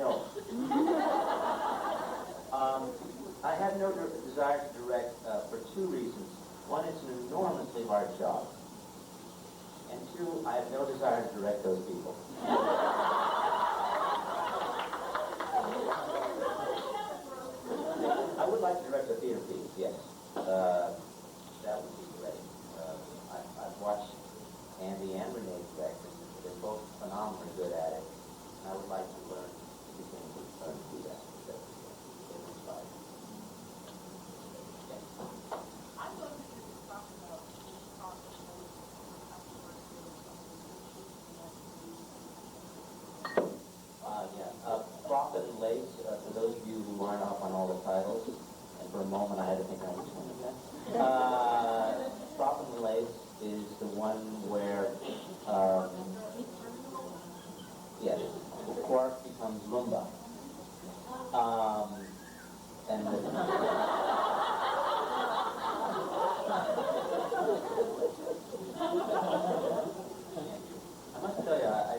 No. I have no desire to direct for two reasons. One, it's an enormously hard job. And two, I have no desire to direct those people. I would like to direct a theater piece, yes. That would be great. I've watched Andy and Renee direct, and they're both phenomenally good at it. And I would like to learn to begin to learn to do that. They're inspired. Yes. I'd love to hear you talk about this process of Profit and Lace, for those of you who aren't up on all the titles, and for a moment I had to think, oh, which one is that? Profit and Lace is the one where, yes, Quark becomes Lumba. And I must tell you, I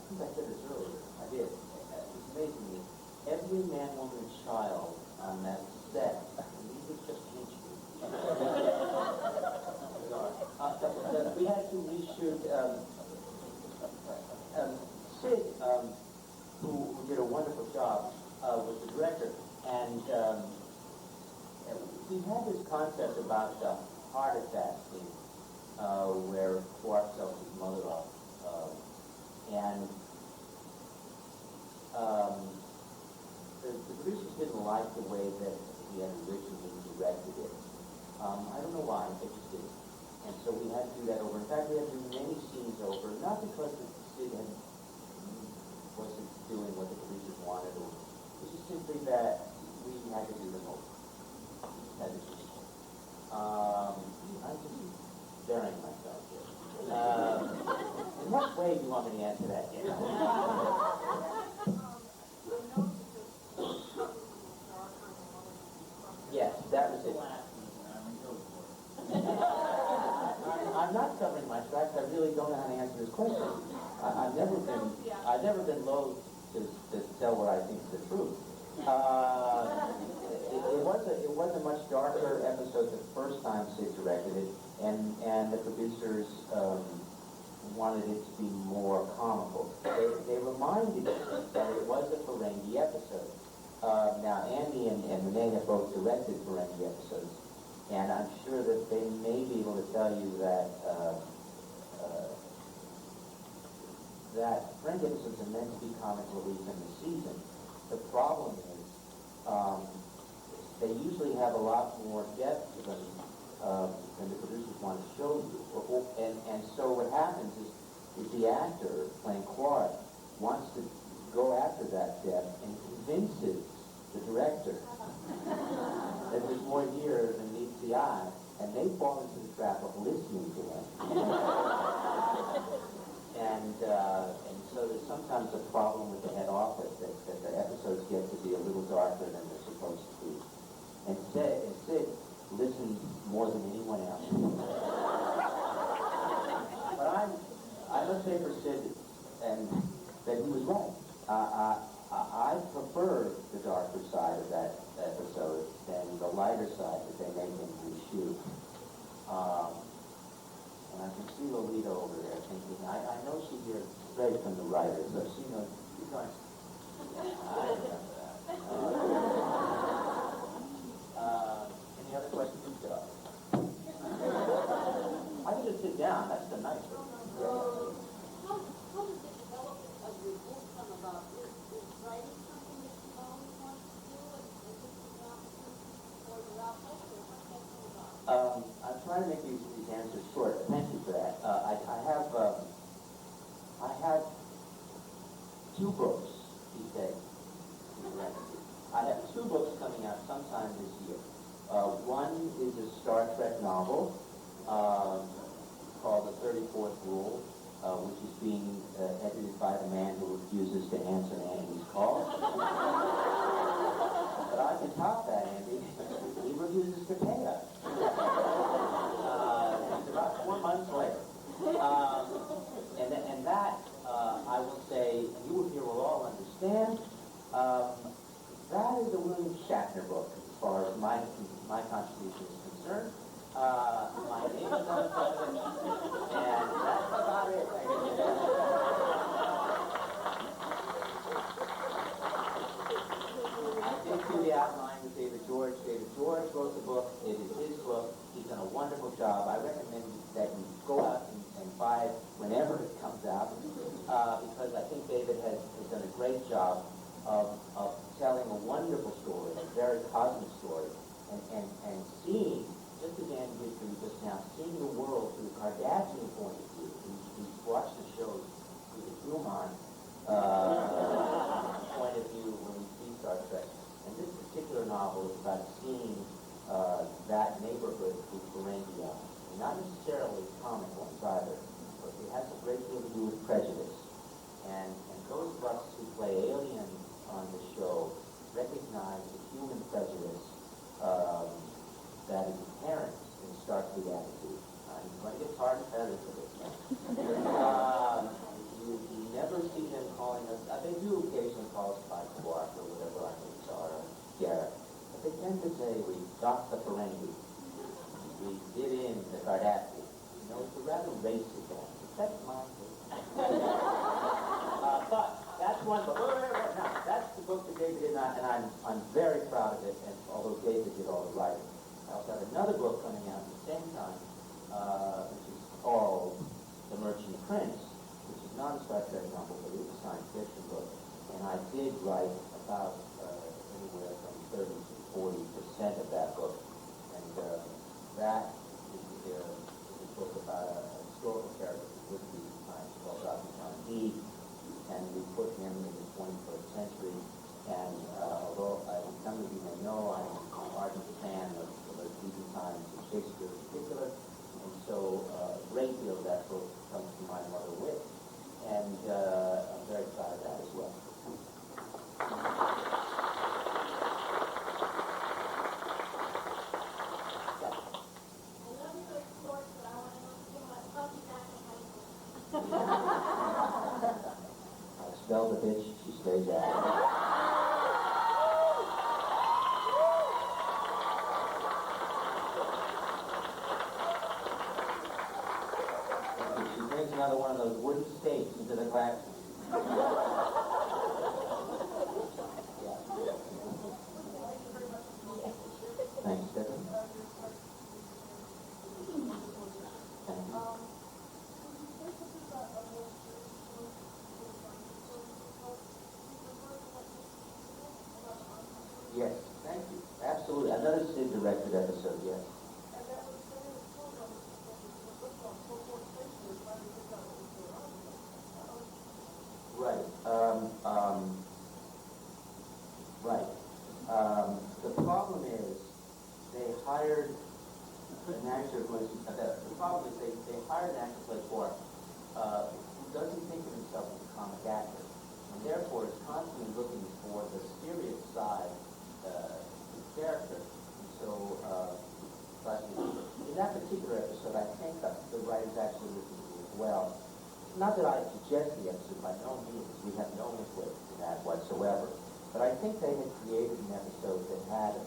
think I said this earlier. I did. It's amazing me. Every man, woman, and child on that set, these are just hinges. We had to reshoot Sid, who did a wonderful job, was the director, and we had this concept about the heart attack scene, where Quark sells his mother off, and the producers didn't like the way that he had originally directed it. I don't know why, they just didn't. And so we had to do that over. In fact, we had to do many scenes over, not because Sid wasn't doing what the producers wanted, or it was just simply that we had to do them over. That is just, I'm just burying myself here. In what way do you want me to answer that? Yes, that was it. I'm not covering my tracks. I really don't know how to answer this question. I've never been loath to tell what I think is the truth. It was a much darker episode the first time Sid directed it, and the producers wanted it to be more comical. They reminded me that it was a Ferengi episode. Now, Andy and Renee have both directed Ferengi episodes, and I'm sure that they may be able to tell you that that Ferengi episodes are meant to be comic relief in the season. The problem is they usually have a lot more depth to them than the producers want to show you. And so what happens is the actor playing Quark wants to go after that depth and convinces the director that there's more here than meets the eye, and they fall into the trap of listening to him. And so there's sometimes a problem with the head office that the episodes get to be a little darker than they're supposed to be. And Sid listens more than anyone else. But I must say for Sid, and that he was right. I prefer the darker side of that episode than the lighter side that they make him reshoot. And I can see Lolita over there thinking, I know she hears straight from the writer, so she knows, she's going, I remember that. Any other questions? I can just sit down, that's the nice one. How does the development of your book come about? Is writing something that you've always wanted to do, and this is an opportunity for your outlet, or what's that come about? I'm trying to make these answers short. Thank you for that. I have two books these days. I have two books coming out sometime this year. One is a Star Trek novel called The 34th Rule, which is being edited by the man who refuses to answer Andy's calls. But I can top that, Andy. He refuses to pay us. It's about 4 months later. And that I I will say, and you here will all understand, that is a William Shatner book as far as my contribution is concerned. My name is on the front of it, and that's about it. I did do the outline with David George. David George wrote the book. It is his book. He's done a wonderful job. I recommend that you go out and buy it whenever it comes out, because I think David has done a great job of telling a wonderful story, a very cosmic story, and seeing, just as Andy did for you just now, seeing the world through the Kardashian point of view. He's watched the shows through the Truman point of view when we see Star Trek. And this particular novel is about seeing that neighborhood through Ferengi eyes. Not necessarily comic ones either, but it has a great deal to do with prejudice. And those of us who play aliens on the show recognize the human prejudice that is inherent in Starfleet attitude. I'm going to get hard and feathered for this. You never see them calling us, they do occasionally call us by Quark or whatever our names are, Garrett. But they tend to say we got the Ferengi. We did in the Kardashian. You know, it's a rather racist one. That's my but that's one book. Now, that's the book that David did not, and I'm very proud of it, and although David did all the writing. I also have another book coming out at the same time, which is called The Merchant Prince, which is not a Star Trek novel, but it's a science fiction book. And I did write about anywhere from 30 to 40% of that book. And that is a book about a historical character who lived in these times called Dr. John Deed. And we put him in the 21st century. And although some of you may know, I'm an ardent fan of these times, and Shakespeare in particular. And so a great deal of that book comes from my mother wit. And I'm very proud of that as well. I spell the bitch, she stays at it. She brings another one of those wooden stakes into the classroom. Yeah. Thanks, Stephen. Thank you. Yes, thank you. Absolutely. Another Sid-directed episode, yes. Right. Right. The problem is they hired an actor who is, the problem is they hired an actor to play Quark who doesn't think of himself as a comic actor, and therefore is constantly looking for the serious side of the character. And so, but in that particular episode, I think that the writers actually listened to it as well. Not that I suggest the episode, by no means. We have no input in that whatsoever. But I think they had created an episode that had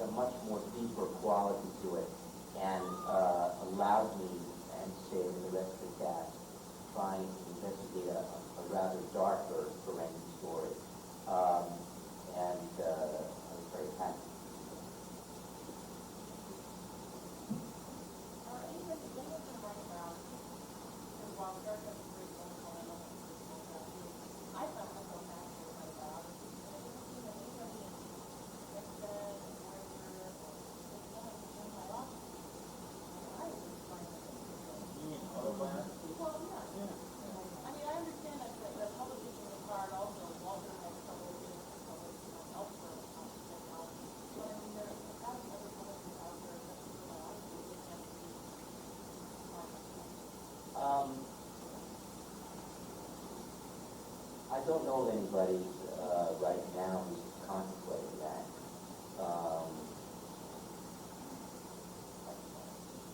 a much more deeper quality to it, and allowed me and Sid and the rest of the cast trying to investigate a rather darker Ferengi story. And I was very happy. I don't know of anybody right now who's contemplating that.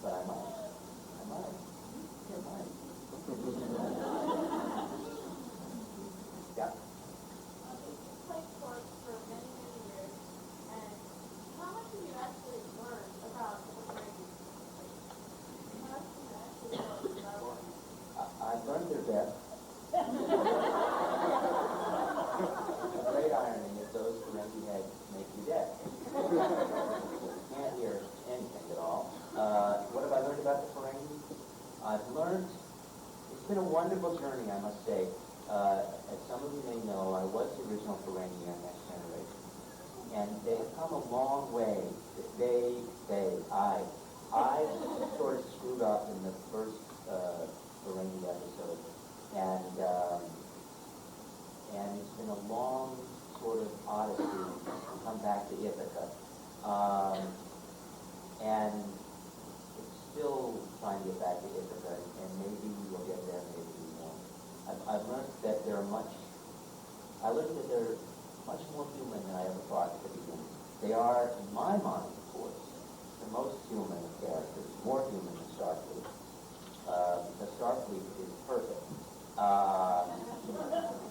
But I might. their best. The great irony is those Ferengi heads make you deaf. You can't hear anything at all. What have I learned about the Ferengi? I've learned, it's been a wonderful journey, I must say. As some of you may know, I was the original Ferengi on Next Generation. And they've come a long way. I sort of screwed up in the first Ferengi episode. And it's been a long sort of odyssey to come back to Ithaca. And it's still trying to get back to Ithaca, and maybe we'll get there, maybe we won't. I've learned that they're much more human than I ever thought at the beginning. They are, in my mind, of course, the most human of characters, more human than Starfleet. Because Starfleet is perfect.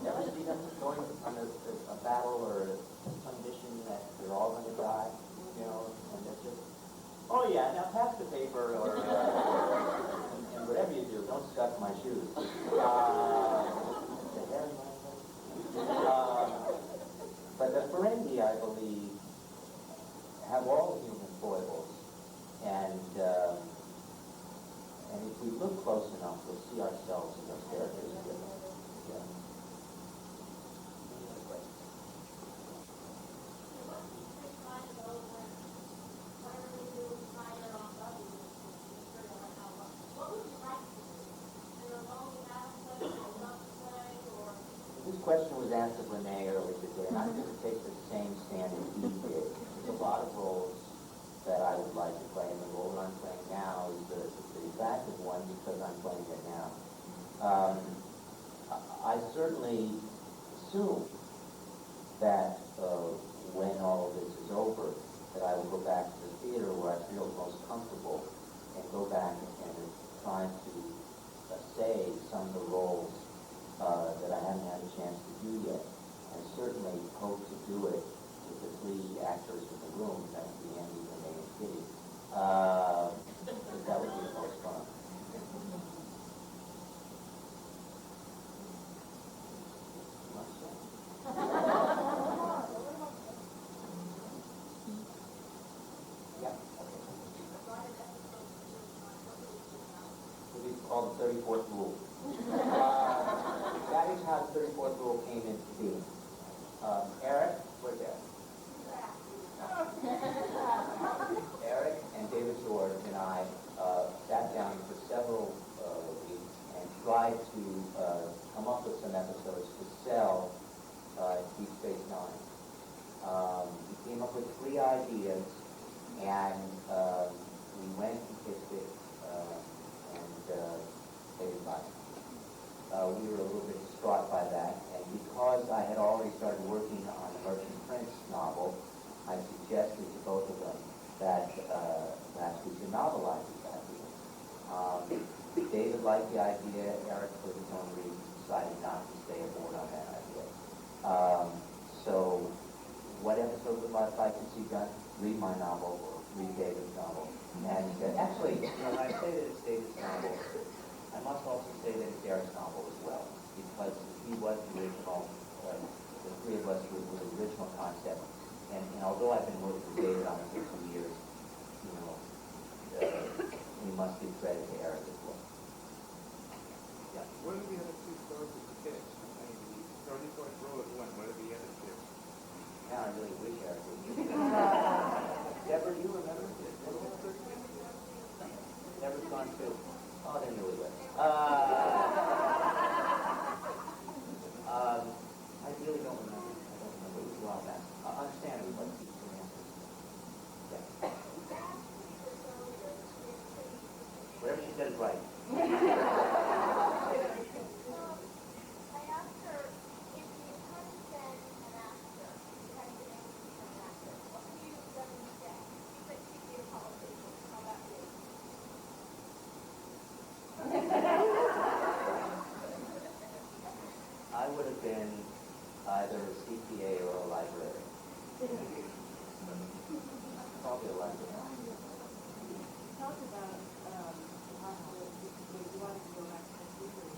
Never see them going on a battle or some mission that they're all going to die, and they're just, oh yeah, now pass the paper, or and whatever you do, don't scuff my shoes. But the Ferengi, I believe, have all the human foibles, and if we look close enough, we'll see ourselves in those characters. Yeah. This question was asked of Renee earlier today, and I'm going to take the same stand as he did. There's a lot of roles that I would like to play, and the role that I'm playing now is the attractive one because I'm playing it now. I certainly assume that when all of this is over, that I will go back to the theater where I feel most comfortable and go back and try to say some of the roles that I haven't had a chance to do yet. I certainly hope to do it with the three actors in the room, that would be Andy, Renee, and Kitty. Because that would be the most fun. Yeah. It is called the 34th Rule. That is how the 34th Rule came into being. Eric, where's Eric? Eric and David George and I sat down for several weeks and tried to come up with some episodes to sell Deep Space Nine. We came up with 3 ideas, and we went and pitched it, and they didn't buy it. We were a little bit distraught by that, and because I had already started working on the Merchant Prince novel, I suggested to both of them that perhaps we should novelize this idea. David liked the idea. Eric, for his own reasons, decided not to stay aboard on that idea. So what episode would I like to see done? Read my novel or read David's novel. And actually, when I say that it's David's novel, I must also say that it's Eric's novel as well, because he was the original, the three of us were the original concept. And although I've been working with David on it for 2 years, we must give credit to Eric as well. Yeah. What are the other 2 stories of the pitch? I mean, the 34th Rule is one. What are the other 2? Now I really wish Eric would. Deborah, do you remember? Deborah's gone too. Oh, they're newlyweds. I really don't remember. I don't remember. It was a while back. Understandably, but keep the answers. Yeah. Whatever she said is right. I asked her if you had been an actor, you had been able to become an actor, what would you have done instead? She said she'd be a politician. How about you? I would have been either a CPA or a librarian. Probably a librarian. You talked about how you wanted to go back to the future and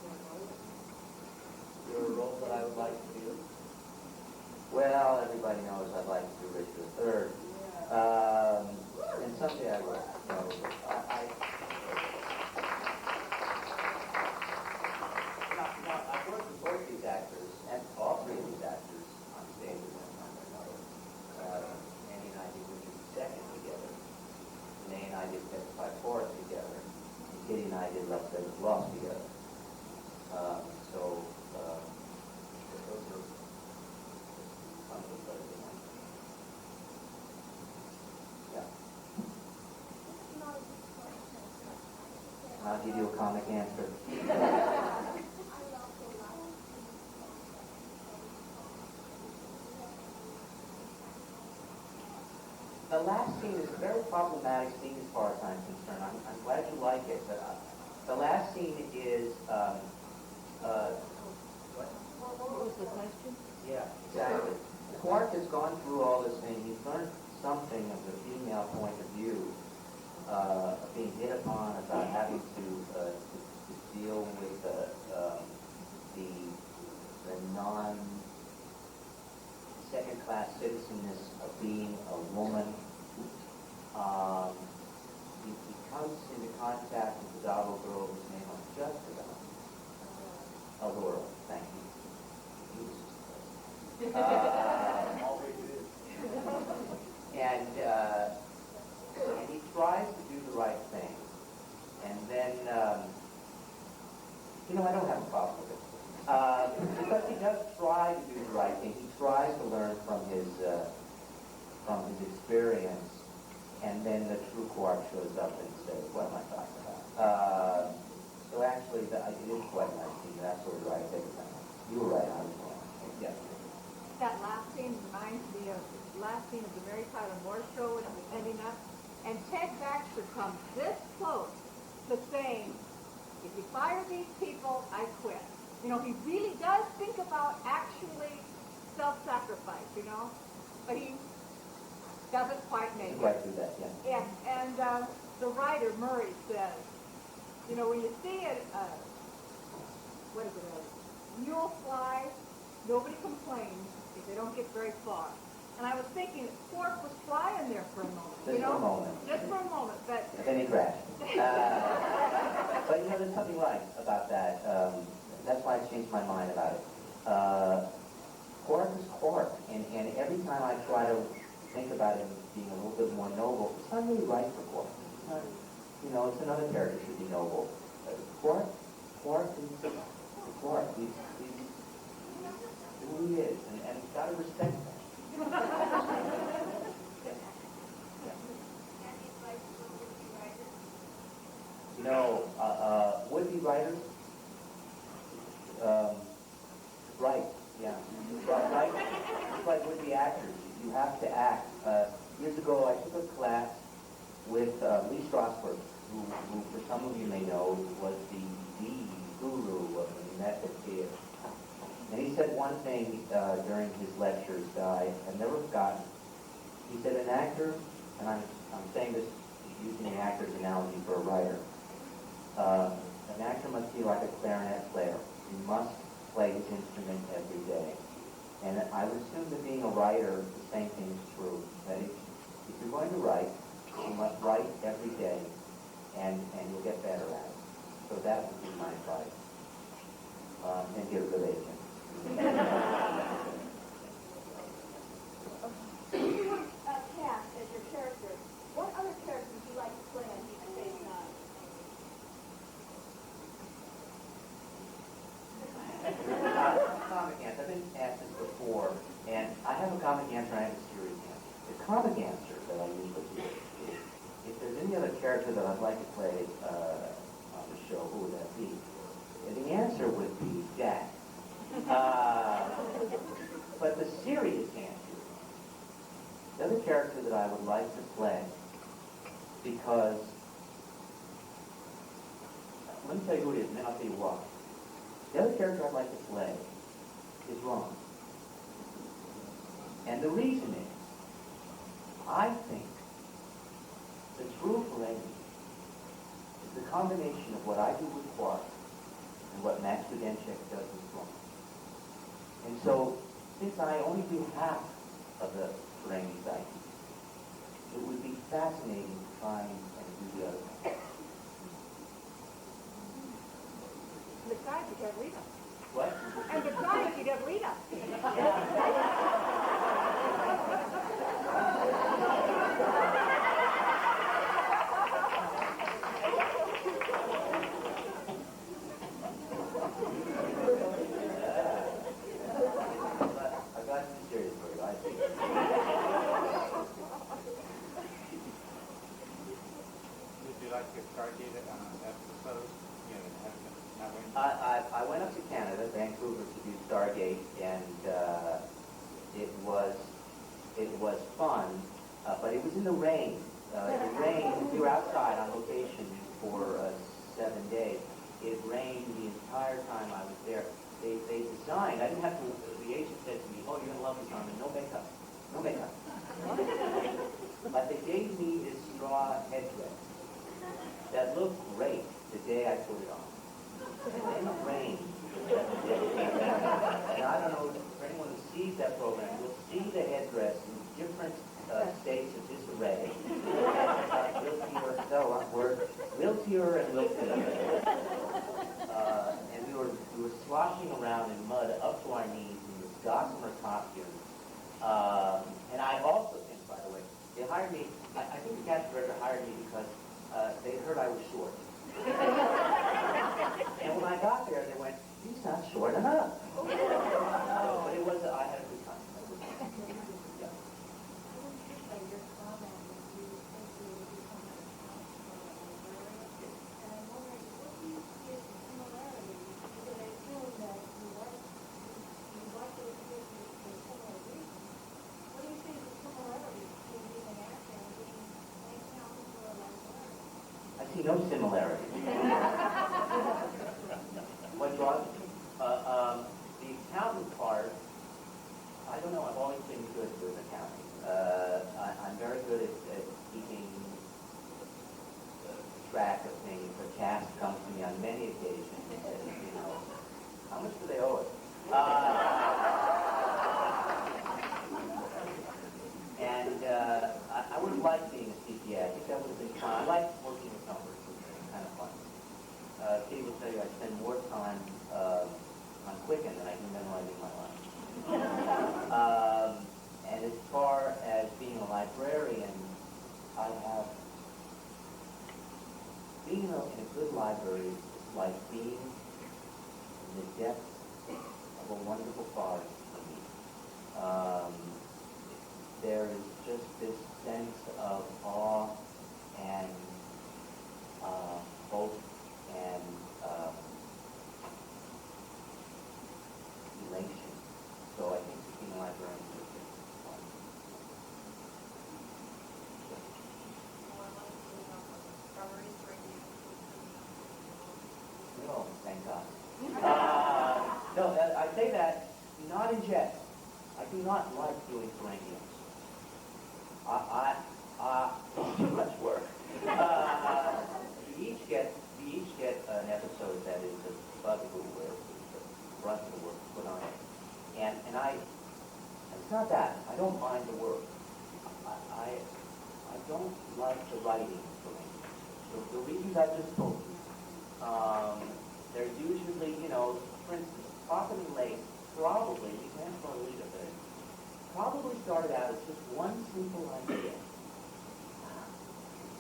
I did Left Side of Lost together. So those are some of the players in that. Yeah. This is not a good question. I'll give you a comic answer. I also like The last scene is a very problematic scene as far as I'm concerned. I'm glad you like it, but the last scene is, What was the question? yeah, exactly. Quark has gone through all this thing. He's learned something of the female point of view, being hit upon, about having to deal with the non-second-class citizenness of being a woman. He comes into contact with the Dabo girl whose name I'm just forgotten. Allura, thank you. Always is. And he tries to do the right thing. And then, I don't have a problem with it. Because he does try to do the right thing. He tries to learn from his experience. And then the true Quark shows up and says, what am I talking about? So actually, it is quite a nice scene. That's sort of right. Take it back. You were right. I was wrong. Yeah. That last scene reminds me of the last scene of the Mary Tyler Moore Show when it was ending up. And Ted Baxter comes this close to saying, if you fire these people, I quit. He really does think about actually self-sacrifice, but he doesn't quite make it. Quite do that, yeah. And the writer, Murray, says, when you see a mule fly, nobody complains if they don't get very far. And I was thinking, Quark was flying there for a moment. Just for a moment. Just for a moment, but... And then he crashed. But there's something right about that. That's why I changed my mind about it. Quark is Quark, and every time I try to think about him being a little bit more noble, it's not really right for Quark. It's not, it's another character should be noble. Quark is Quark. He's who he is, and he's got to respect that. Would-be writers, right, yeah. Right, it's like would-be actors. You have to act. Years ago, I took a class with Lee Strasberg, who, for some of you may know, was the guru of the method theater. And he said one thing during his lectures that I've never forgotten. He said, an actor, and I'm saying this using the actor's analogy for a writer, an actor must be like a clarinet player. He must play his instrument every day. And I would assume that being a writer, the same thing is true. That if you're going to write, you must write every day, and you'll get better at it. So that would be my advice. And get a good agent. If you were cast as your character, what other characters would you like to play on Deep Space Nine? Comic answer. I've been asked this before, and I have a comic answer and I have a serious answer. The comic answer that I usually do is, if there's any other character that I'd like to play on the show, who would that be? And the answer would be Jack. But the serious answer, the other character that I would like to play, because, let me tell you who it is, and then I'll tell you why. The other character I'd like to play is Ron. And the reason is, I think the true Ferengi is the combination of what I do with Quark and what Max Budenchik does with Ron. And so, since I only do half of the Ferengi psyche, it would be fascinating to try and do the other half. Besides, you get Rita. What? And besides, you get Rita. Stargate episodes? You know, having I went up to Canada, Vancouver, to do Stargate, and it was fun, but it was in the rain. It rained. We were outside on location for 7 days. It rained the entire time I was there. They designed. I didn't have to. The agent said to me, "Oh, you're gonna love this, Armin. No makeup, no makeup." But they gave me this straw headdress that looked great the day I put it on. And then it rained. And I don't know, for anyone who sees that program, you'll see the headdress in different states of disarray. Wiltier and wiltier. And we were sloshing around in mud up to our knees in this gossamer costume. And I also think, by the way, they hired me, I think the casting director hired me because they heard I was short. And when I got there, they went, "He's not short enough." But it was, I had a good time. Yeah. I see no similarity. What draws the accountant part, I don't know, I've always been good with accounting. I'm very good at keeping track of things. The cash comes to me on many occasions and says, you know, how much do they owe us? And I would have liked being a CPA. I think that would have been fun. I like working with numbers. It's kind of fun. Katie will tell you I spend more time on Quicken than I do memorizing my lines. And as far as being a librarian, I have being in a good library is like being in the depths of a wonderful forest for me. There is just this sense of awe and hope and elation. So I think being a librarian is just fun. No, thank God. No, I say that not in jest. I do not like doing perennials. Too much work. We each get an episode that is a bugaboo where the brunt of the work is put on it. And it's not that. I don't mind the work. I don't like the writing for me. The reasons I just told you. They're usually, you know, for instance, Profit and Late, probably, you can't believe it, but it probably started out as just one simple idea.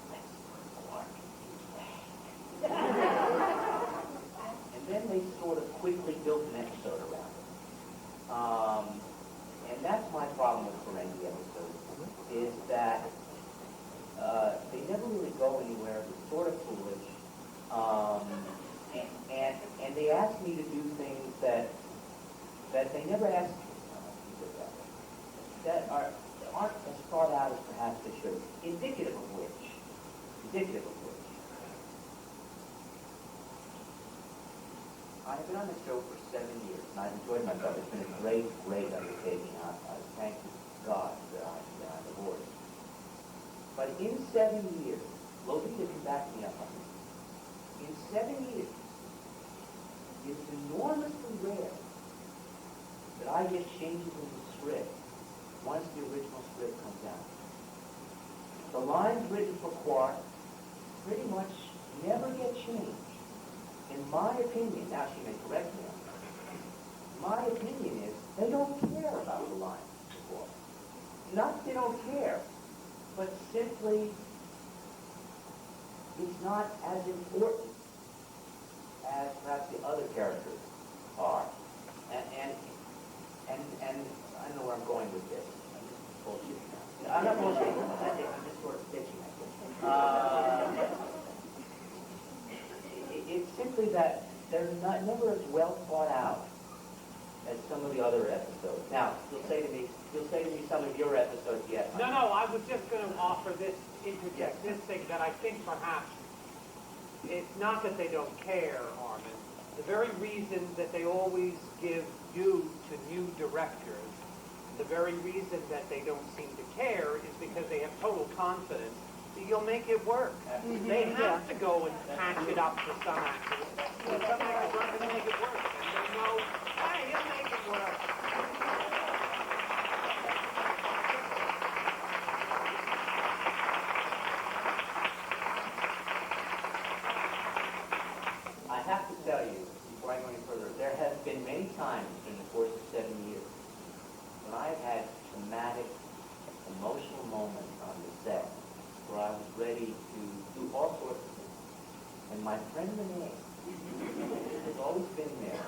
Let's put Clark in bed. And then they sort of quickly built an episode around it. And that's my problem with Ferengi episodes, is that they never really go anywhere. They're sort of foolish. And they ask me to do things that they never ask me that aren't as thought out as perhaps they should. Indicative of which, I've been on the show for 7 years, and I've enjoyed myself. It's been a great, great undertaking. I thank God that I'm aboard. But in 7 years, Lolita can back me up on this. In 7 years, it's enormously rare that I get changes in the script once the original script comes out. The lines written for Quark pretty much never get changed. In my opinion, now she may correct me on that, my opinion is they don't care about the lines for Quark. Not that they don't care, but simply it's not as important as perhaps the other characters are. And I don't know where I'm going with this. I'm just bullshitting now. I'm not bullshitting. I'm just sort of bitching, I guess. simply that they're not never as well thought out as some of the other episodes. Now, you'll say to me some of your episodes yet. No, I was just going to offer this, interject this thing that I think perhaps it's not that they don't care, Armin. The very reason that they always give you to new directors, the very reason that they don't seem to care is because they have total confidence that you'll make it work. They have to go and patch it up for some actors. Some actors aren't going to make it work. And they know, hey, you'll make it work. I have to tell you, before I go any further, there have been many times during the course of 7 years when I've had traumatic, emotional moments on the set where I was ready to do all sorts of things. And my friend Renee has always been there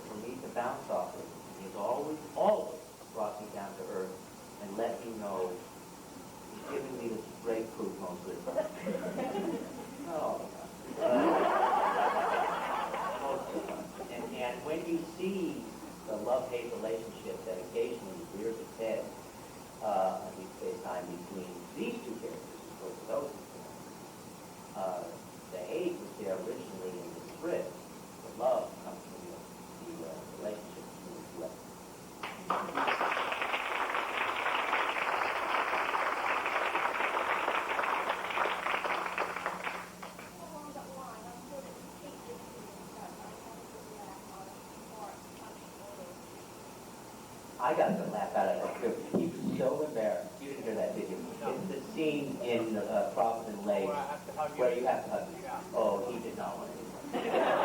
for me to bounce off of. He has always brought me down to earth and let me know, he's given me this great proof mostly. No. And when you see the love-hate relationship that occasionally rears its head, at least space time between these two characters, as opposed to those two characters, the hate was there originally in the script. The love comes from the relationship between the two actors. Along that line, I'm sure that you hate this scene, but I haven't really laughed on it before. I got the laugh out of that too. He was so embarrassed. You didn't hear that, did you? It's the scene in Providence Lake where you have to hug me. Oh, he did not want to do that.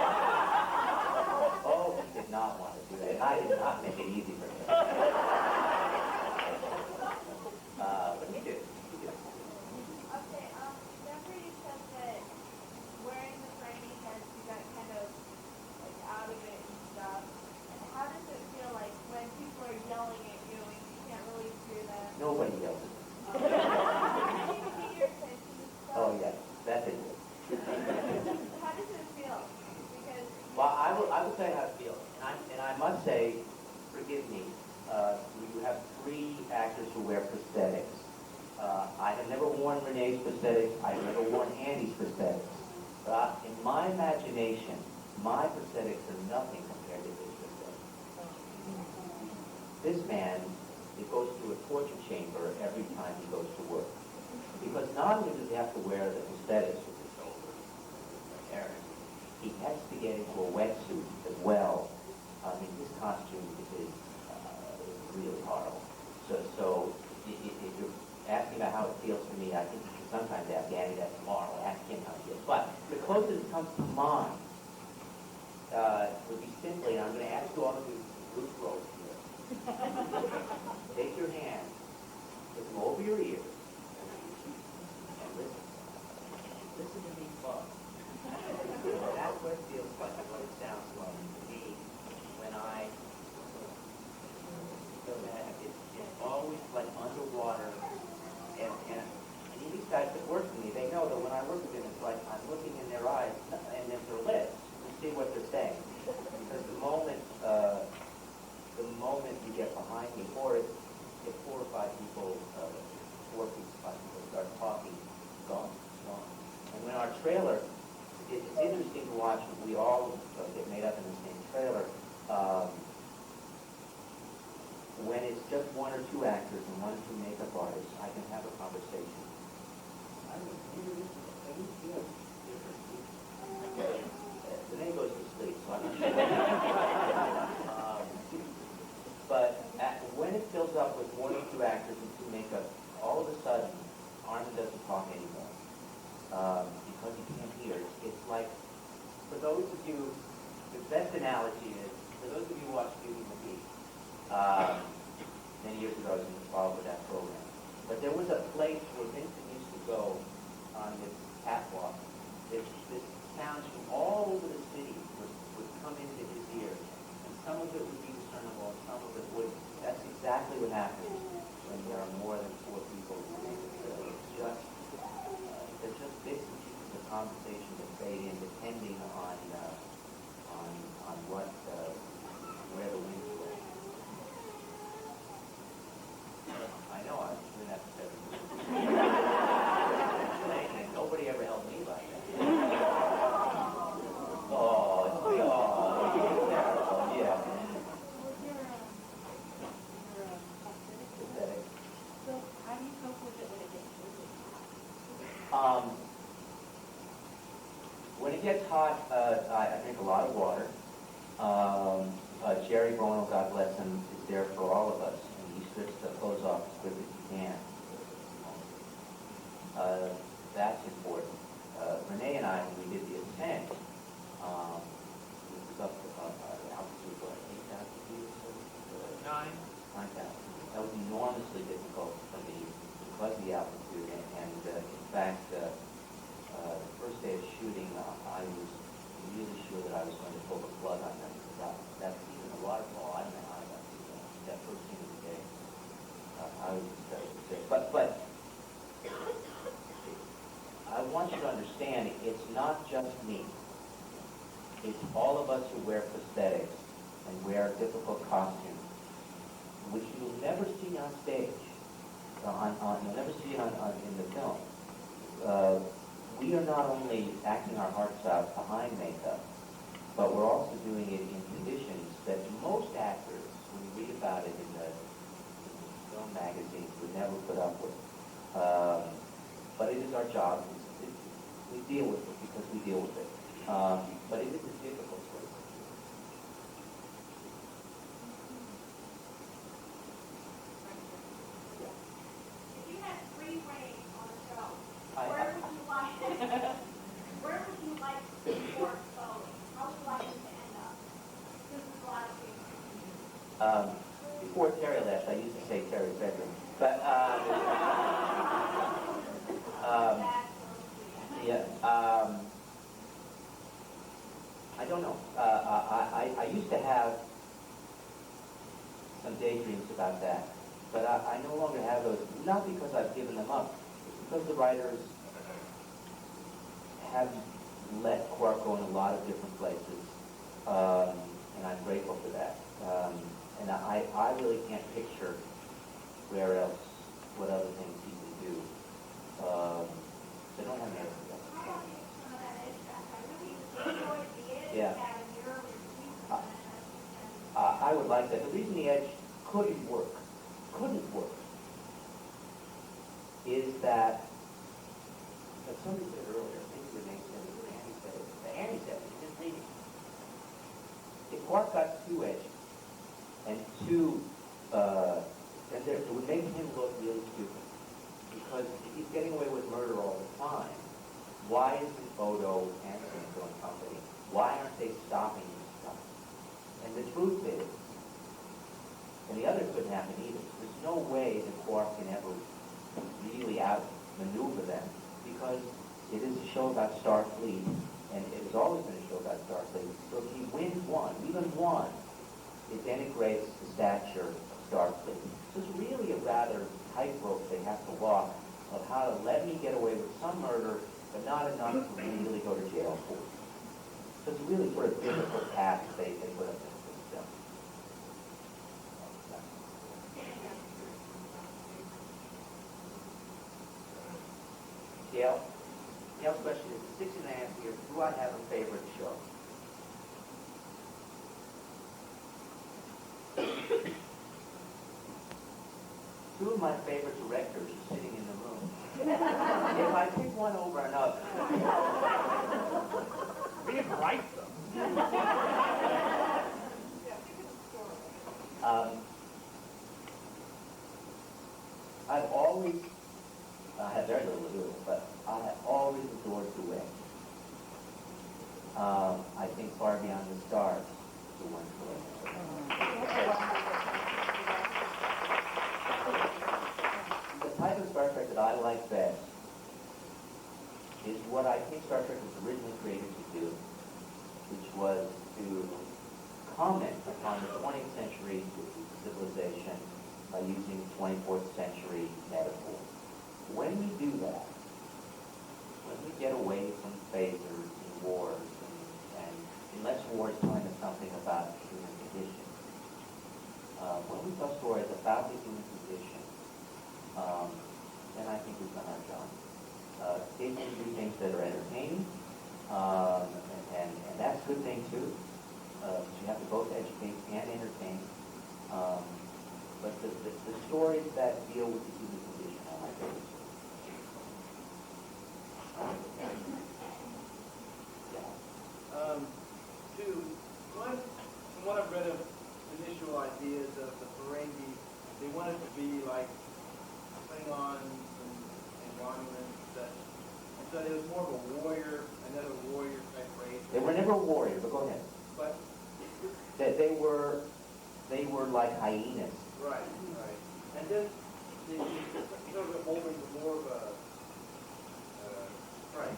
Oh, he did not want to do that. I did not make it easy for him. But he did. He did. Okay, remember you said that wearing the training pants, you got kind of like out of it and stuff. And how does it feel like when people are yelling at you and you can't really hear them? Nobody yells at me. You can get your attention and stuff. Oh, yes. That's it. How does it feel? Because Well, I will tell you how it feels. And I must say, forgive me, you have 3 actors who wear prosthetics. I have never worn Renee's prosthetics. I've never worn Andy's prosthetics. But in my imagination, my prosthetics are nothing compared to his prosthetics. This man, it goes through a torture chamber every time he goes to work. Because not only does he have to wear the prosthetics with his shoulders, Aaron, he has to get into a wetsuit as well. I mean, his costume is really horrible. So if you're asking about how it feels to me, I think you should sometimes ask Andy that tomorrow. Ask him how it feels. But the closest it comes to mine would be simply, and I'm going to ask you all to do group roles here. Take your hands, put them over your ears, and listen. Listen to me, Bob. That's what it feels like, what it sounds like to me when I feel that it's always like underwater. And these guys that work with me, they know that when I work with them, it's like I'm looking in their eyes and in their lips to see what they're saying. Because the moment you get behind me, or if 4 or 5 people, 4 people, 5 people start talking, gone. And when our trailer, it's interesting to watch. We all get made up in the same trailer. When it's just 1 or 2 actors and 1 or 2 makeup artists, I can have a conversation. I don't know, the name goes to sleep, so I'm not sure. But when it fills up with 1 or 2 actors and 2 makeup, all of a sudden, Armin doesn't talk anymore. Because you can't hear. It's like, for those of you, the best analogy is, for those of you who watch Beauty and the Beast, many years ago I was involved with that program. But there was a place where Vincent used to go on this catwalk. This sounds from all over the city would come into his ears. And some of it would be discernible, and some of it wouldn't. That's exactly what happens when there are more than 4 people. They're just bits and pieces of conversation that fade in depending on gets hot, I drink a lot of water. Jerry Bono, God bless him, is there for all of us, and he strips the clothes off as quick as he can. That's important. Renee and I, when we did the ascent, it was up to altitude, what, 8,000 feet or so? 9,000. That was enormously difficult for me because of the altitude, and in fact, the first day of shooting, I was really sure that I was going to pull the plug on them. That's even a waterfall. I don't know how I got to that first scene of the day. I was just sick. But I want you to understand, it's not just me. It's all of us who wear prosthetics and wear difficult costumes, which you'll never see on stage. You'll never see it in the film. We are not only acting our hearts out behind makeup, but we're also doing it in conditions that most actors, when you read about it in the film magazines, would never put up with. But it is our job. We deal with it because we deal with it. But it is a difficult choice. If you had free reign on the show, I- where would you like to work slowly? How would you like it to end up? This is a lot of things. Before Terry left, I used to say Terry's bedroom. But, yeah, I don't know. I used to have some daydreams about that, but I no longer have those, not because I've given them up, it's because the writers have let Quark go in a lot of different places, and I'm grateful for that. And I really can't picture where else, what other things he could do. They don't have an answer to that. How about you, some of that edge back? I really enjoyed the edge Yeah. that in your review. I would like that. The reason the edge couldn't work, is that, as somebody said earlier, I think Renee said it, or Andy said it, Andy said it, he didn't read it. If Quark got too edgy, and too, and it would make him look really stupid. Because if he's getting away with murder all the time, why isn't Odo and Cinco and company, why aren't they stopping this stuff? And the truth is, and the other couldn't happen either, there's no way that Quark can ever really outmaneuver them, because it is a show about Starfleet, and it has always been a show about Starfleet. So if he wins one, even one, it denigrates the stature of Starfleet. So it's really a rather tightrope they have to walk of how to let me get away with some murder, but not enough to really go to jail for. So it's really sort of difficult path they put up in this film. Gail's question is, 6.5 years, do I have a favorite show? Two of my favorite directors are sitting in the room. If I pick one over another, We didn't write them. I've always, I have very little to do with it, but I have always adored the Wing. I think Far Beyond the Stars is the one for The type of Star Trek that I like best is what I think Star Trek was originally created to do, which was to comment upon the 20th century civilization by using 24th century metaphor. When we do that, when we get away from phasers and wars, and unless war is telling us something about the human condition, when we tell stories about the human condition, then I think we've done our job. Occasionally we do things that are entertaining, and that's a good thing too. You have to both educate and entertain. But the stories that deal with the human condition are my favorite. Yeah. ideas of the Ferengi. They wanted to be like Klingons and Romulans, and so there was more of a warrior, another warrior type race. They were never warriors, but go ahead. But They were like hyenas. right. And then they sort of evolved into more of a right.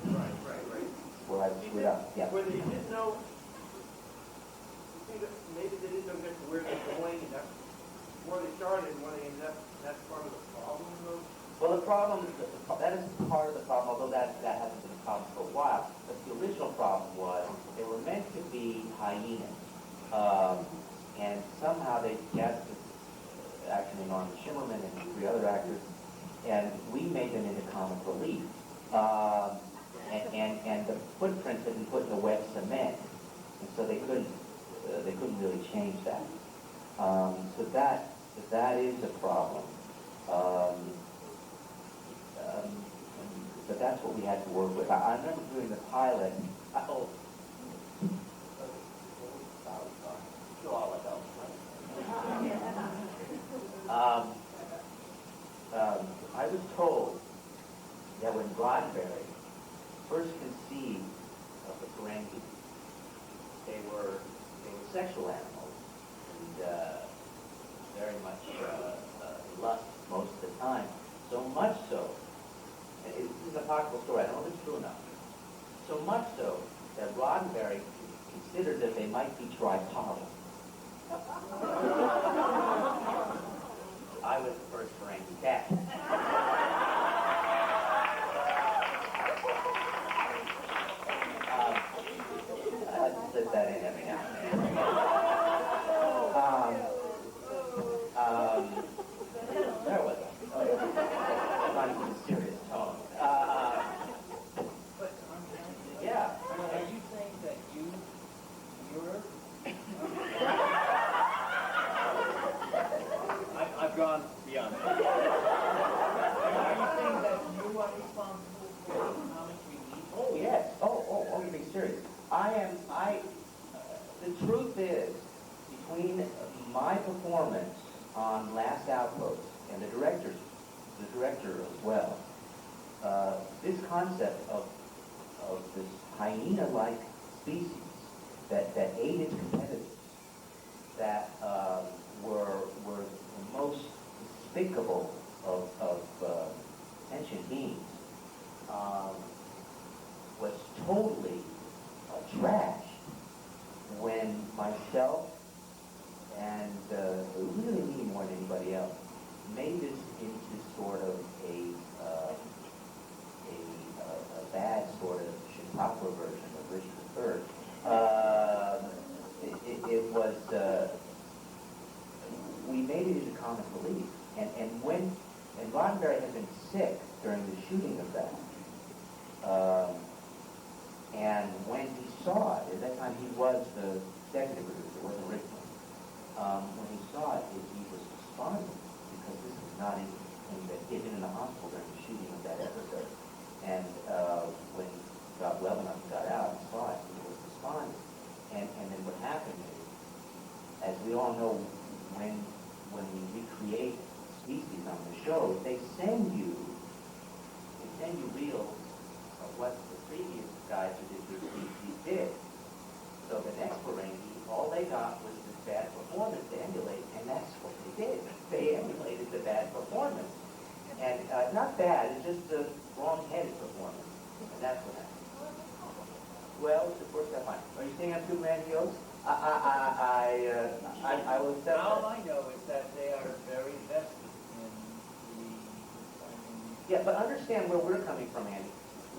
Well, I screwed up, yeah. Where they didn't know, you think that maybe they didn't know exactly where they're going, and that's where they started and where they ended up. That's part of the problem, though. Well, the problem, that is part of the problem, although that hasn't been a problem for a while. But the original problem was they were meant to be hyenas. And somehow they cast this actor named Armin Shimerman and 3 other actors, and we made them into comic relief. And the footprints had been put in the wet cement, and so they couldn't really change that. So that is a problem. But that's what we had to work with. I remember doing the pilot. I was told that when Roddenberry first conceived of the Ferengi, they were sexual animals and very much lust most of the time. So much so, and this is an apocryphal story, I don't know if it's true enough, so much so that Roddenberry considered that they might be tripod. I was the first Ferengi cat. I just slip that in every now and then. Where was I? Oh, yeah. I'm on a serious tone. Yeah. Are you saying that you're? I've gone beyond that. Are you saying that you are responsible for the comic relief? Oh, yes. Oh, you're being serious. The truth is, between my performance on Last Outpost and the director as well, this concept of this hyena-like species that ate its competitors, that were the most despicable of sentient beings, was totally trashed when myself and really me more than anybody else made this into sort of a bad sort of Chautauqua version of Richard III. It was we made it into comic relief, and Roddenberry had been sick during the shooting of that. And when he saw it, at that time he was the executive producer, wasn't originally. When he saw it, he was despondent because this was not anything that he had been in the hospital during the shooting of that episode. And when he got well enough and got out and saw it, he was despondent. And then what happened is, as we all know, when we recreate species on the show, they send you reels of what the previous guys who did your species did. So the next Ferengi, all they got was this bad performance to emulate, and that's what they did. They emulated the bad performance. And not bad, it's just the wrong-headed performance. And that's what happened. Well, of course, that's fine. Are you saying I'm too grandiose? I will accept All that. I know is that they are very vested in Yeah, but understand where we're coming from, Andy.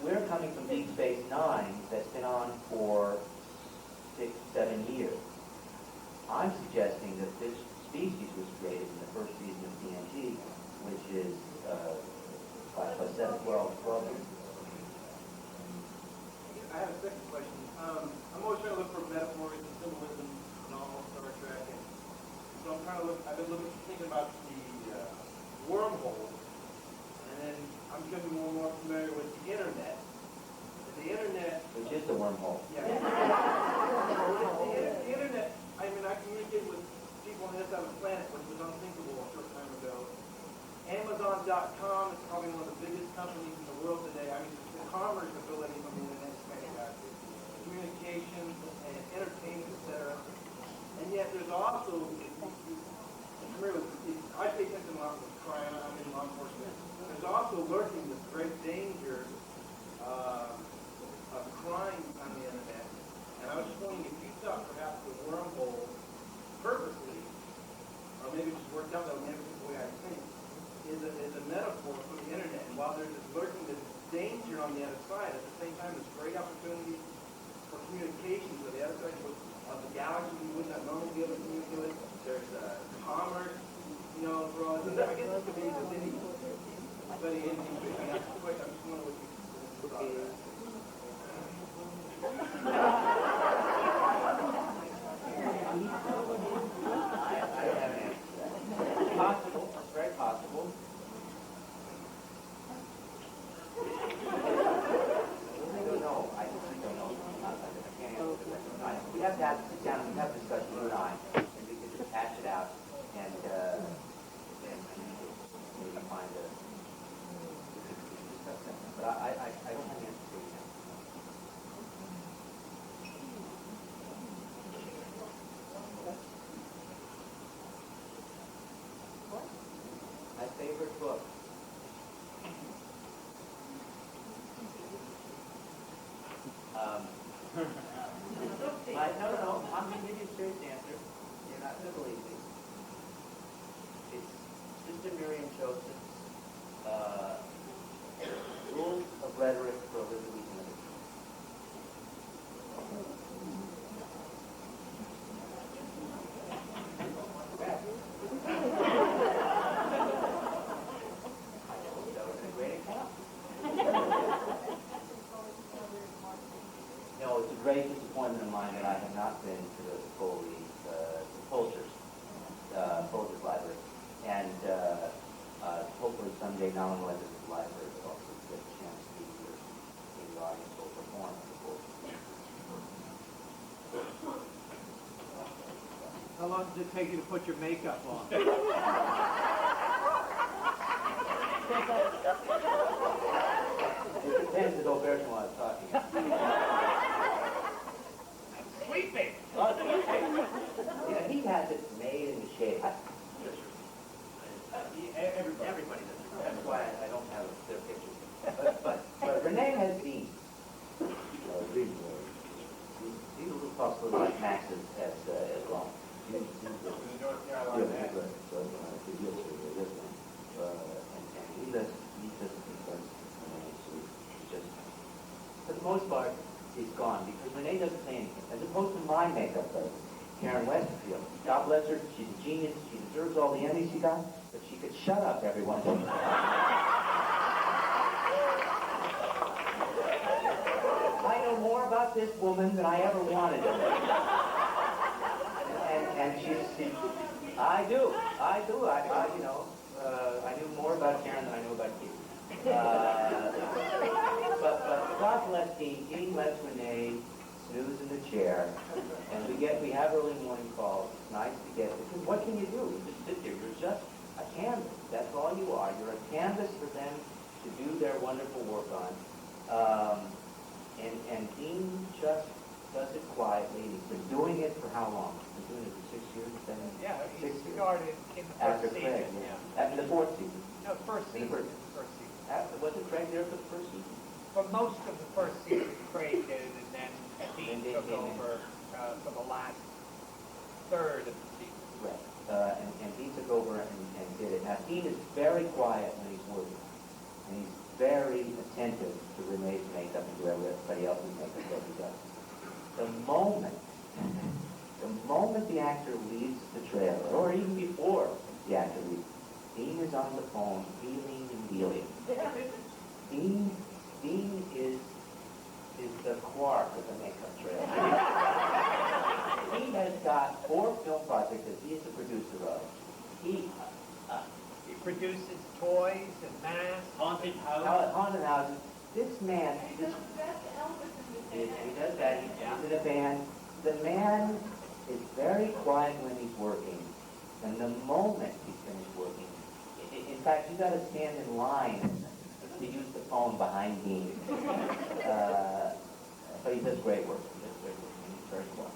We're coming from Deep Space Nine that's been on for 6, 7 years. I'm suggesting that this species was created in the first season of TNG, which is 5 plus 7, 12 years. I have a second question. I'm always trying to look for metaphors and symbolism in all Star Trek, and so I'm trying to look. I've been thinking about the wormhole, and then I'm becoming more and more familiar with the internet. The internet, Which is the wormhole. yeah. The internet. I mean, I communicate with people on the on the planet, which was unthinkable a short time ago. Amazon.com is probably one of the biggest companies in the world today. I mean, the commerce ability from the internet is fantastic. Communications and entertainment, etc. And yet there's also, I pay attention a lot with crime, I'm in law enforcement. There's also lurking this great danger of crime on the internet. And I was just wondering if you thought perhaps the wormhole purposely, or maybe it's just worked out that maybe it's the way I think, is a metaphor for the internet. And while there's this lurking, this danger on the other side, at the same time there's great opportunities for communication to the other side of the galaxy we would not normally be able to communicate with. There's commerce, for all this. I guess this could be with any, but anything. I'm just wondering what you thought of that. I don't have an answer to that. It's possible. It's very possible. I don't know. I don't know. I can't answer that. We have to sit down and we have to discuss you and I, and we can just hash it out and maybe find a discuss that. But I don't have an answer to you now. My favorite book. No, I'm going to give you a serious answer. You're not going to believe me. It's Sister Miriam Joseph's Rules of Rhetoric for Elizabethan Literature. That was a great account. No, it's a great disappointment of mine that I have not been to the Folgers Library. And hopefully someday not only will I visit the library, but also get a chance to be here in the audience will perform at the Folgers. How long does it take you to put your makeup on? It depends if Alberto wants to talk to you. Sleeping! Yeah, he has it made in the shade. Everybody does. That's why I don't have their pictures. But Renee has these. These are little puffs look like Max's as long. In North Carolina. And he doesn't because he's just, for the most part, he's gone because Renee doesn't say anything. As opposed to my makeup artist, Karen Westerfield. God bless her, she's a genius, she deserves all the Emmys she got, but she could shut up every once in a while. I know more about this woman than I ever wanted to know. And she's, I do. I knew more about Karen than I knew about you. But God bless Dean. Dean lets Renee snooze in the chair, and we have early morning calls. It's nice to get, because what can you do? You just sit there. You're just a canvas. That's all you are. You're a canvas for them to do their wonderful work on. And Dean just does it quietly. He's been doing it for how long? He's been doing it for 6 years, 7 years? Yeah, 6 he years. started in the After first Craig, season. yeah. After the fourth season. No, first In the season. first- First season. Wasn't Craig there for the first season? For most of the first season, Craig did, and then Dean Dean took came in. over for the last third of the season. Right. And Dean took over and did it. Now, Dean is very quiet when he's working. And he's very attentive to Renee's makeup and to everybody else's makeup that he does. The moment the actor leaves the trailer, or even before the actor leaves, Dean is on the phone, healing and dealing. Dean is the quark of the makeup trailer. He has got 4 film projects that he is the producer of. He produces toys and masks. Haunted haunted houses. This man, He's the best Elvis in the he does that. He's in a band. The man is very quiet when he's working. And the moment he's finished working, in fact, you got to stand in line to use the phone behind Dean. But he does great work. He does great work. He's very smart.